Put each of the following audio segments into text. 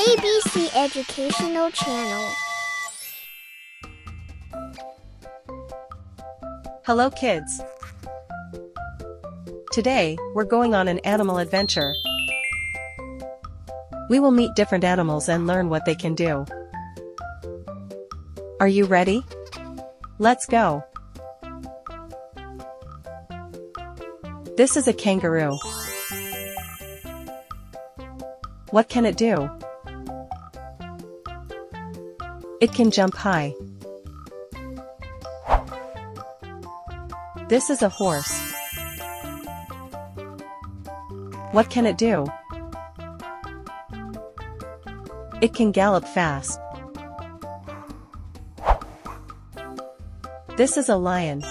ABC Educational Channel. Hello kids! Today, we're going on an animal adventure. We will meet different animals and learn what they can do. Are you ready? Let's go! This is a kangaroo. What can it do? It can jump high. This is a horse. What can it do? It can gallop fast. This is a lion.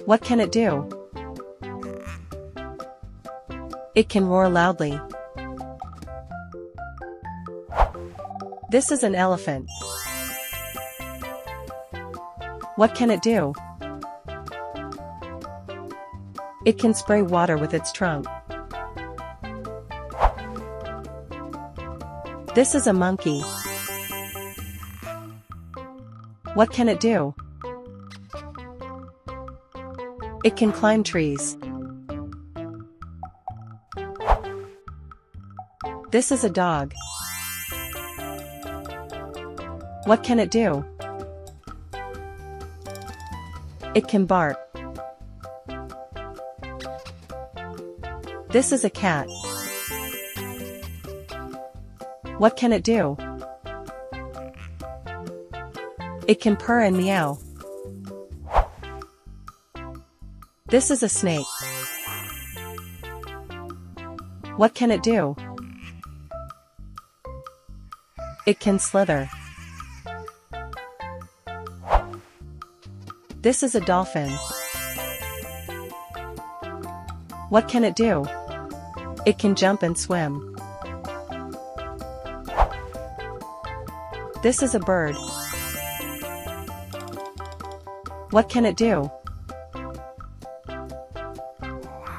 What can it do? It can roar loudly. This is an elephant. What can it do? It can spray water with its trunk. This is a monkey. What can it do? It can climb trees. This is a dog. What can it do? It can bark. This is a cat. What can it do? It can purr and meow. This is a snake. What can it do? It can slither. This is a dolphin. What can it do? It can jump and swim. This is a bird. What can it do?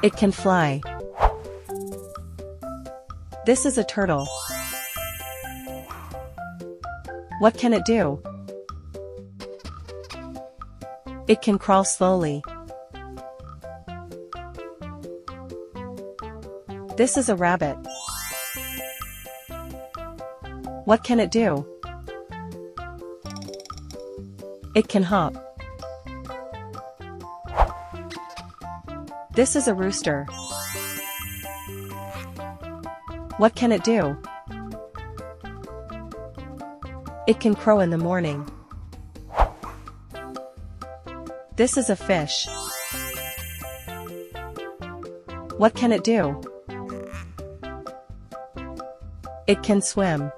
It can fly. This is a turtle. What can it do? It can crawl slowly. This is a rabbit. What can it do? It can hop. This is a rooster. What can it do? It can crow in the morning. This is a fish. What can it do? It can swim.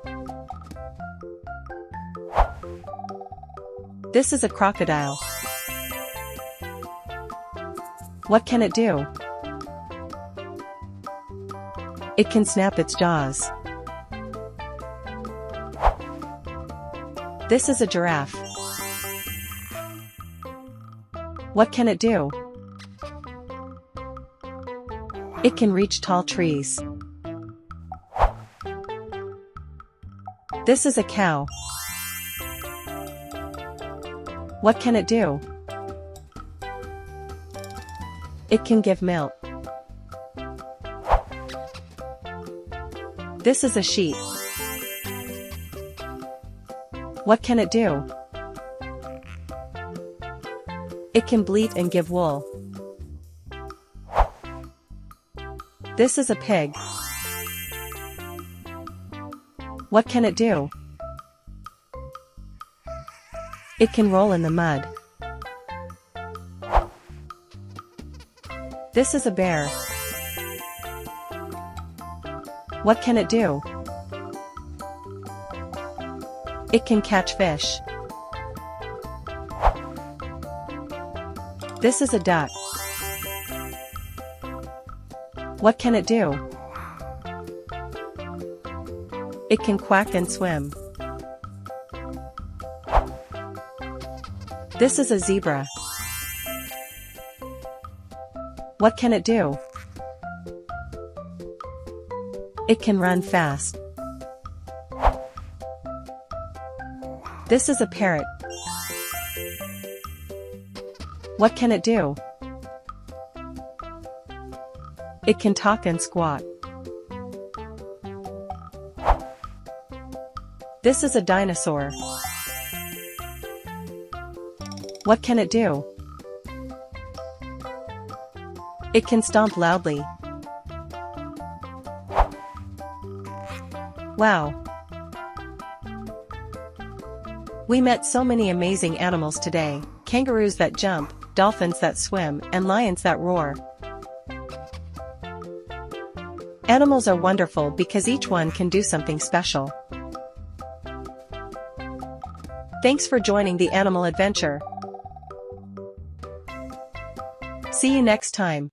This is a crocodile. What can it do? It can snap its jaws. This is a giraffe. What can it do? It can reach tall trees. This is a cow. What can it do? It can give milk. This is a sheep. What can it do? It can bleat and give wool. This is a pig. What can it do? It can roll in the mud. This is a bear. What can it do? It can catch fish. This is a duck. What can it do? It can quack and swim. This is a zebra. What can it do? It can run fast. This is a parrot. What can it do? It can talk and squawk. This is a dinosaur. What can it do? It can stomp loudly. Wow! We met so many amazing animals today: kangaroos that jump, dolphins that swim, and lions that roar. Animals are wonderful because each one can do something special. Thanks for joining the animal adventure. See you next time.